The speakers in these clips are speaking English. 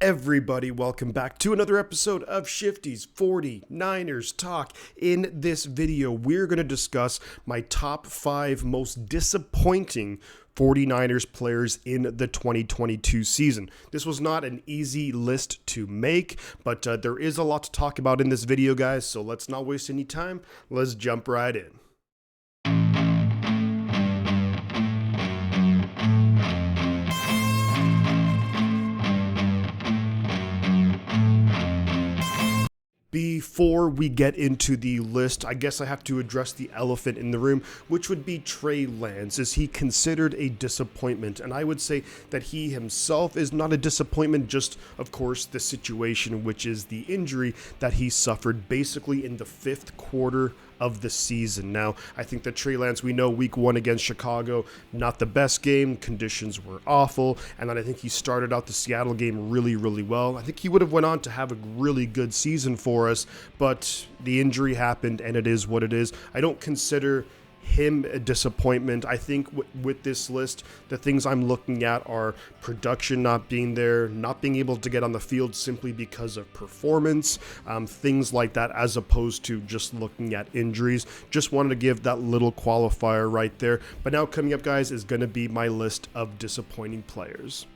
Everybody, welcome back to another episode of Shifty's 49ers Talk. In this video, we're going to discuss my top 5 most disappointing 49ers players in the 2022 season. This was not an easy list to make, but there is a lot to talk about in this video, guys, so let's not waste any time. Let's jump right in. Before we get into the list, I guess I have to address the elephant in the room, which would be Trey Lance. Is he considered a disappointment? And I would say that he himself is not a disappointment, just, of course, the situation, which is the injury that he suffered basically in the 5th quarter of the season. Now, I think that Trey Lance, we know week 1 against Chicago, not the best game, conditions were awful, and then I think he started out the Seattle game really well. I think he would have went on to have a really good season for us, but the injury happened and it is what it is. I don't consider him a disappointment. I think with this list, the things I'm looking at are production not being there, not being able to get on the field simply because of performance, things like that, as opposed to just looking at injuries. Just wanted to give that little qualifier right there. But now coming up, guys, is going to be my list of disappointing players.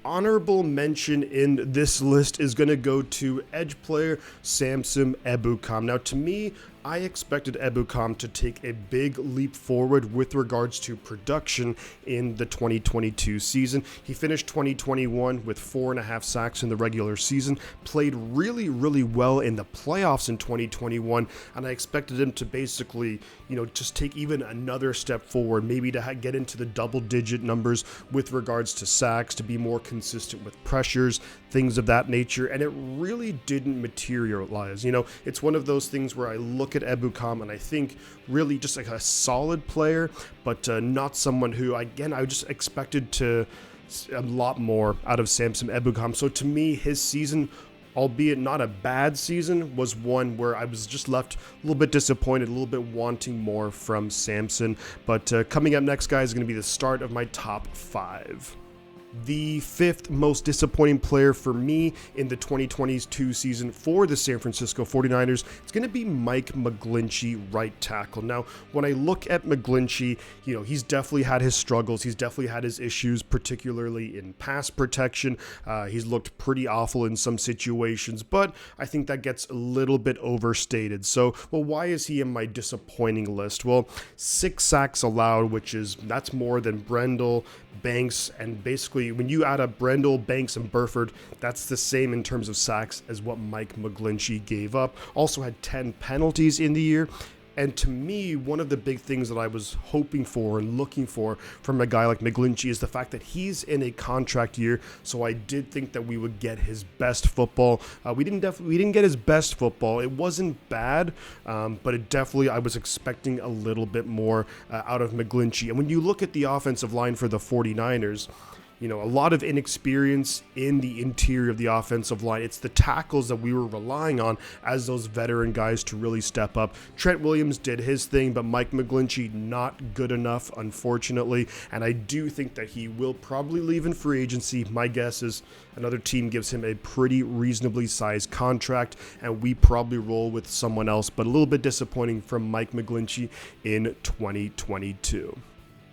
Honorable mention in this list is going to go to edge player Samson Ebukam. Now, to me, I expected Ebukam to take a big leap forward with regards to production in the 2022 season. He finished 2021 with 4.5 sacks in the regular season, played really well in the playoffs in 2021, and I expected him to basically, just take even another step forward, maybe to get into the double-digit numbers with regards to sacks, to be more consistent with pressures, things of that nature, and it really didn't materialize. It's one of those things where I look at Ebukam and I think really just like a solid player, but not someone who, again, I just expected a lot more out of Samson Ebukam. So to me, his season, albeit not a bad season, was one where I was just left a little bit disappointed, a little bit wanting more from Samson. But coming up next, guys, is going to be the start of my top 5. The 5th most disappointing player for me in the 2022 season for the San Francisco 49ers, it's going to be Mike McGlinchey, right tackle. Now, when I look at McGlinchey, he's definitely had his struggles. He's definitely had his issues, particularly in pass protection. He's looked pretty awful in some situations, but I think that gets a little bit overstated. So, why is he in my disappointing list? Well, 6 sacks allowed, that's more than Brendel, Banks, and basically when you add up Brendel, Banks, and Burford, that's the same in terms of sacks as what Mike McGlinchey gave up. Also had 10 penalties in the year. And to me, one of the big things that I was hoping for and looking for from a guy like McGlinchey is the fact that he's in a contract year. So I did think that we would get his best football. We didn't get his best football. It wasn't bad, but I was expecting a little bit more out of McGlinchey. And when you look at the offensive line for the 49ers, a lot of inexperience in the interior of the offensive line. It's the tackles that we were relying on as those veteran guys to really step up. Trent Williams did his thing, but Mike McGlinchey not good enough, unfortunately. And I do think that he will probably leave in free agency. My guess is another team gives him a pretty reasonably sized contract, and we probably roll with someone else. But a little bit disappointing from Mike McGlinchey in 2022.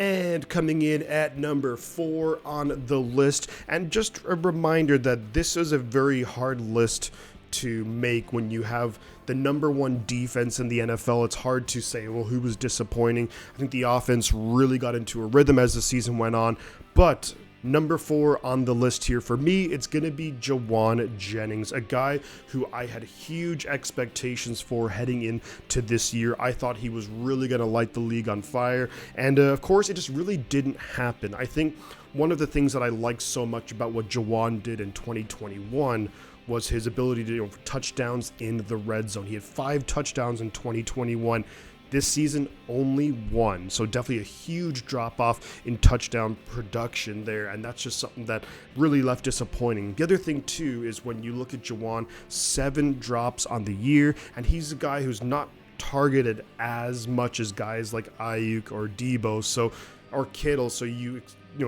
And coming in at number 4 on the list, and just a reminder that this is a very hard list to make when you have the number 1 defense in the NFL. It's hard to say, who was disappointing. I think the offense really got into a rhythm as the season went on, but number 4 on the list here for me, it's going to be Jauan Jennings, a guy who I had huge expectations for heading into this year. I thought he was really going to light the league on fire, and of course, it just really didn't happen. I think one of the things that I liked so much about what Jauan did in 2021 was his ability to do touchdowns in the red zone. He had 5 touchdowns in 2021. This season, only 1. So definitely a huge drop-off in touchdown production there, and that's just something that really left disappointing. The other thing, too, is when you look at Jauan, 7 drops on the year, and he's a guy who's not targeted as much as guys like Ayuk or Debo, or Kittle, so you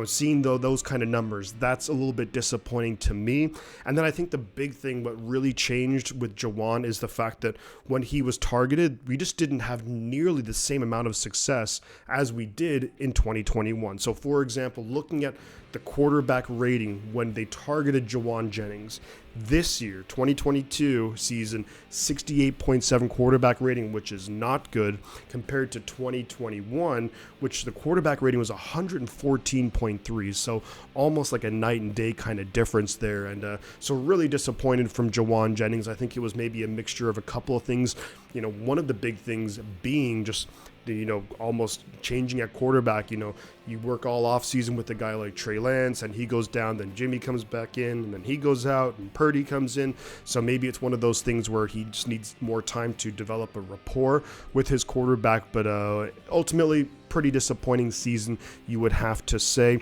seeing those kind of numbers, that's a little bit disappointing to me. And then I think the big thing, what really changed with Juwan is the fact that when he was targeted, we just didn't have nearly the same amount of success as we did in 2021. So for example, looking at the quarterback rating when they targeted Juwan Jennings this year, 2022 season, 68.7 quarterback rating, which is not good, compared to 2021, which the quarterback rating was 114.3. So almost like a night and day kind of difference there. And so really disappointed from Juwan Jennings. I think it was maybe a mixture of a couple of things. One of the big things being just almost changing at quarterback. You work all off season with a guy like Trey Lance, and he goes down, then Jimmy comes back in, and then he goes out, and Purdy comes in. So maybe it's one of those things where he just needs more time to develop a rapport with his quarterback. But ultimately, pretty disappointing season, you would have to say.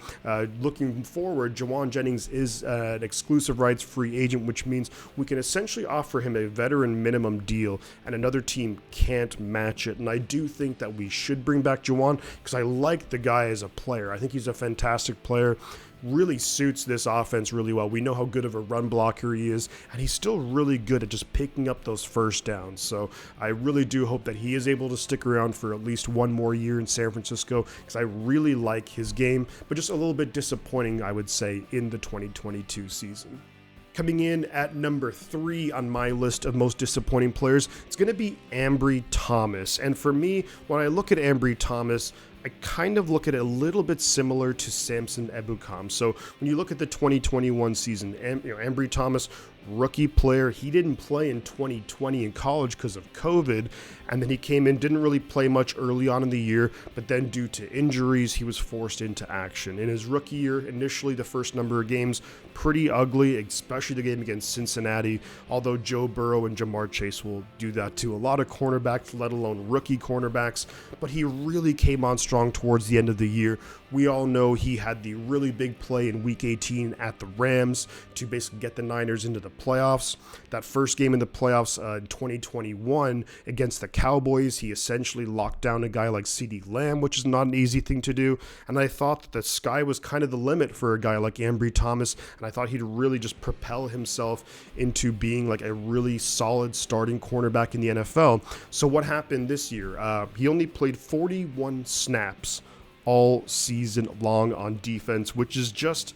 Looking forward, Juwan Jennings is an exclusive rights free agent, which means we can essentially offer him a veteran minimum deal, and another team can't match it. And I do think that we should bring back Juwan because I like the guy as a player. I think he's a fantastic player. Really suits this offense really well. We know how good of a run blocker he is, and he's still really good at just picking up those first downs. So I really do hope that he is able to stick around for at least one more year in San Francisco because I really like his game, but just a little bit disappointing, I would say, in the 2022 season. Coming in at number 3 on my list of most disappointing players, it's going to be Ambry Thomas. And for me, when I look at Ambry Thomas, I kind of look at it a little bit similar to Samson Ebukam. So when you look at the 2021 season, Ambry Thomas, rookie player, he didn't play in 2020 in college because of COVID, and then he came in, didn't really play much early on in the year, but then due to injuries, he was forced into action. In his rookie year, initially the first number of games, pretty ugly, especially the game against Cincinnati, although Joe Burrow and Jamar Chase will do that to a lot of cornerbacks, let alone rookie cornerbacks, but he really came on strong towards the end of the year. We all know he had the really big play in Week 18 at the Rams to basically get the Niners into the playoffs. That first game in the playoffs in 2021 against the Cowboys, he essentially locked down a guy like CeeDee Lamb, which is not an easy thing to do. And I thought that the sky was kind of the limit for a guy like Ambry Thomas, and I thought he'd really just propel himself into being like a really solid starting cornerback in the NFL. So what happened this year? He only played 41 snaps all season long on defense, which is just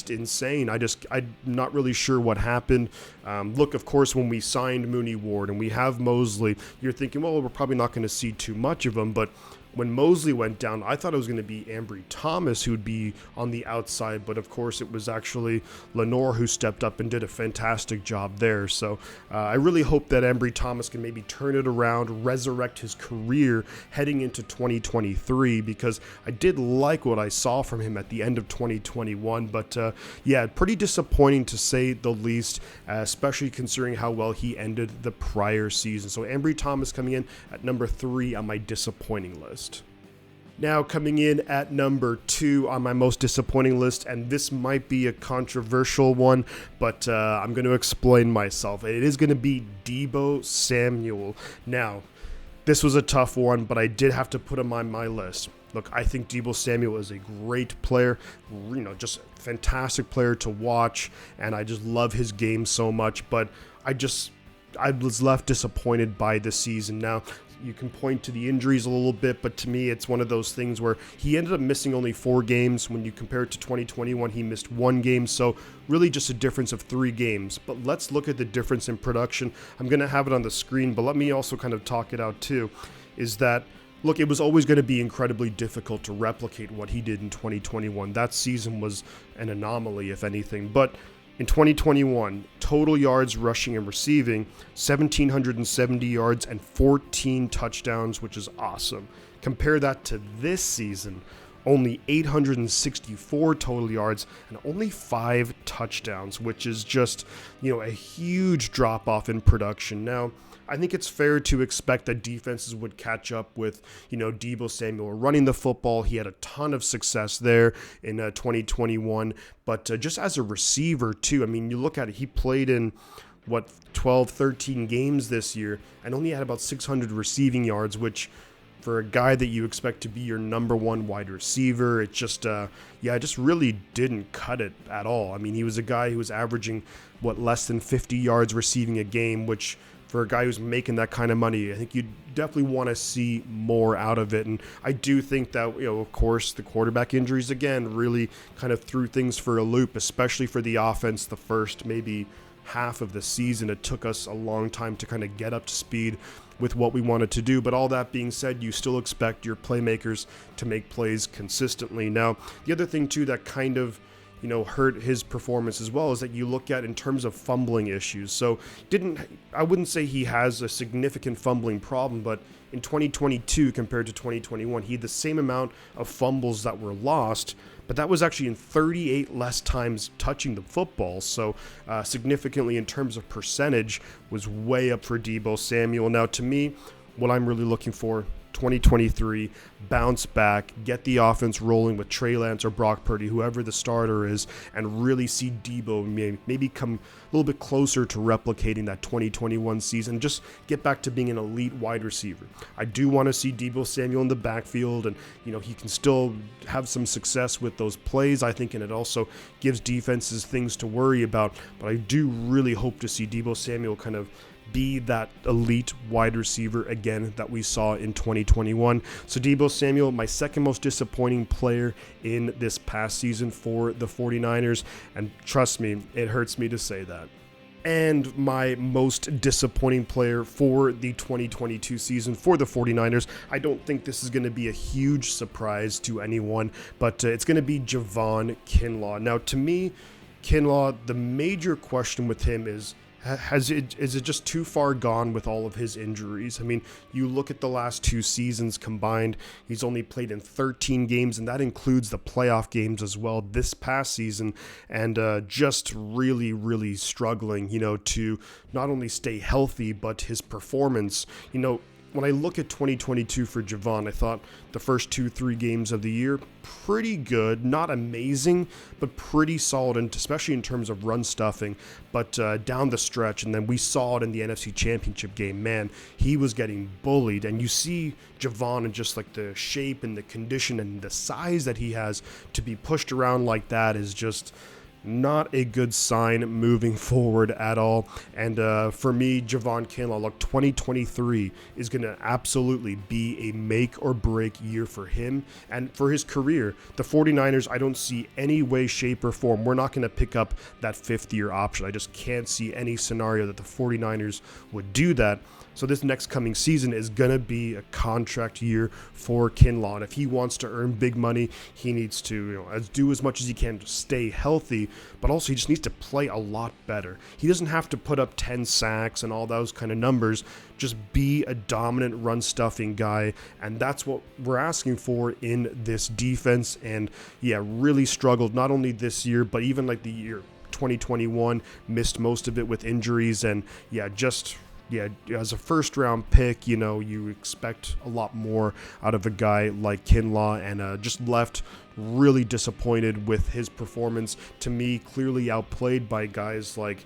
insane. I'm not really sure what happened. Look, of course, when we signed Mooney Ward and we have Mosley, you're thinking, well, we're probably not going to see too much of him, but when Mosley went down, I thought it was going to be Ambry Thomas who would be on the outside, but of course it was actually Lenore who stepped up and did a fantastic job there. So I really hope that Ambry Thomas can maybe turn it around, resurrect his career heading into 2023, because I did like what I saw from him at the end of 2021, but yeah, pretty disappointing to say the least, especially considering how well he ended the prior season. So Ambry Thomas coming in at number 3 on my disappointing list. Now coming in at number 2 on my most disappointing list, and this might be a controversial one, but I'm going to explain myself. It is going to be Deebo Samuel. Now, this was a tough one, but I did have to put him on my list. Look, I think Deebo Samuel is a great player, just a fantastic player to watch, and I just love his game so much, but I was left disappointed by the season. Now, you can point to the injuries a little bit, but to me, it's one of those things where he ended up missing only 4 games. When you compare it to 2021, he missed 1 game. So really just a difference of 3 games. But let's look at the difference in production. I'm going to have it on the screen, but let me also kind of talk it out too, is that, look, it was always going to be incredibly difficult to replicate what he did in 2021. That season was an anomaly, if anything. But in 2021, total yards rushing and receiving, 1,770 yards and 14 touchdowns, which is awesome. Compare that to this season, only 864 total yards and only 5 touchdowns, which is just, a huge drop-off in production. Now, I think it's fair to expect that defenses would catch up with, Deebo Samuel running the football. He had a ton of success there in 2021, but just as a receiver too, I mean, you look at it, he played in 12, 13 games this year and only had about 600 receiving yards, which for a guy that you expect to be your number one wide receiver, it just, it just really didn't cut it at all. I mean, he was a guy who was averaging, less than 50 yards receiving a game, which for a guy who's making that kind of money, I think you definitely want to see more out of it. And I do think that, of course, the quarterback injuries, again, really kind of threw things for a loop, especially for the offense the first maybe half of the season. It took us a long time to kind of get up to speed with what we wanted to do. But all that being said, you still expect your playmakers to make plays consistently. Now, the other thing too that kind of hurt his performance as well is that you look at in terms of fumbling issues. So I wouldn't say he has a significant fumbling problem, but in 2022 compared to 2021, he had the same amount of fumbles that were lost, but that was actually in 38 less times touching the football. So significantly in terms of percentage was way up for Deebo Samuel. Now, to me, what I'm really looking for, 2023, bounce back, get the offense rolling with Trey Lance or Brock Purdy, whoever the starter is, and really see Deebo maybe come a little bit closer to replicating that 2021 season, just get back to being an elite wide receiver. I do want to see Deebo Samuel in the backfield, and he can still have some success with those plays, I think, and it also gives defenses things to worry about. But I do really hope to see Deebo Samuel kind of be that elite wide receiver again that we saw in 2021. So Deebo Samuel, my second most disappointing player in this past season for the 49ers, and trust me, it hurts me to say that. And my most disappointing player for the 2022 season for the 49ers, I don't think this is going to be a huge surprise to anyone, but it's going to be Javon Kinlaw. Now, to me, Kinlaw, the major question with him is it just too far gone with all of his injuries? I mean, you look at the last two seasons combined, he's only played in 13 games, and that includes the playoff games as well this past season, and just really, really struggling, to not only stay healthy, but his performance, when I look at 2022 for Javon, I thought the first 2-3 games of the year, pretty good, not amazing, but pretty solid, and especially in terms of run stuffing. But down the stretch, and then we saw it in the NFC Championship game, man, he was getting bullied. And you see Javon and just like the shape and the condition and the size that he has to be pushed around like that is just not a good sign moving forward at all. And for me, Javon Kinlaw, look, 2023 is going to absolutely be a make or break year for him and for his career. The 49ers, I don't see any way, shape, or form. We're not going to pick up that fifth-year option. I just can't see any scenario that the 49ers would do that. So this next coming season is going to be a contract year for Kinlaw. And if he wants to earn big money, he needs to do as much as he can to stay healthy, but also he just needs to play a lot better. He doesn't have to put up 10 sacks and all those kind of numbers. Just be a dominant run-stuffing guy, and that's what we're asking for in this defense. And, really struggled not only this year, but even like the year 2021, missed most of it with injuries, and, as a first-round pick, you expect a lot more out of a guy like Kinlaw, and just left really disappointed with his performance. To me, clearly outplayed by guys like,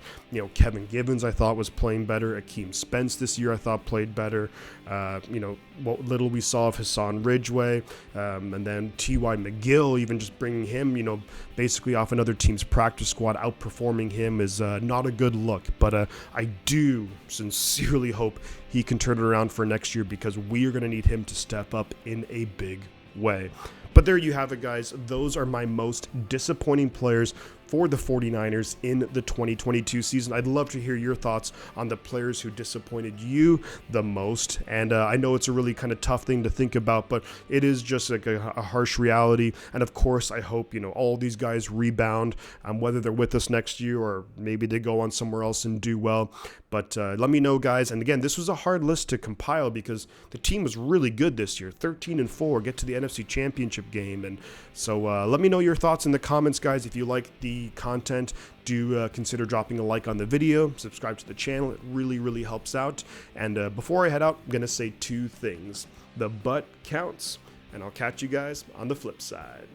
Kevin Givens, I thought was playing better. Akeem Spence this year, I thought played better. What little we saw of Hassan Ridgeway, and then T.Y. McGill, even just bringing him, basically off another team's practice squad, outperforming him is not a good look. But I do sincerely hope he can turn it around for next year, because we are going to need him to step up in a big way. But there you have it, guys. Those are my most disappointing players for the 49ers in the 2022 season. I'd love to hear your thoughts on the players who disappointed you the most. And I know it's a really kind of tough thing to think about, but it is just like a harsh reality. And of course, I hope, all these guys rebound, whether they're with us next year or maybe they go on somewhere else and do well. But let me know, guys. And again, this was a hard list to compile because the team was really good this year, 13-4, get to the NFC Championship game. And so let me know your thoughts in the comments, guys. If you like the content, do consider dropping a like on the video, subscribe to the channel. It really, really helps out. And before I head out, I'm going to say two things. The butt counts, and I'll catch you guys on the flip side.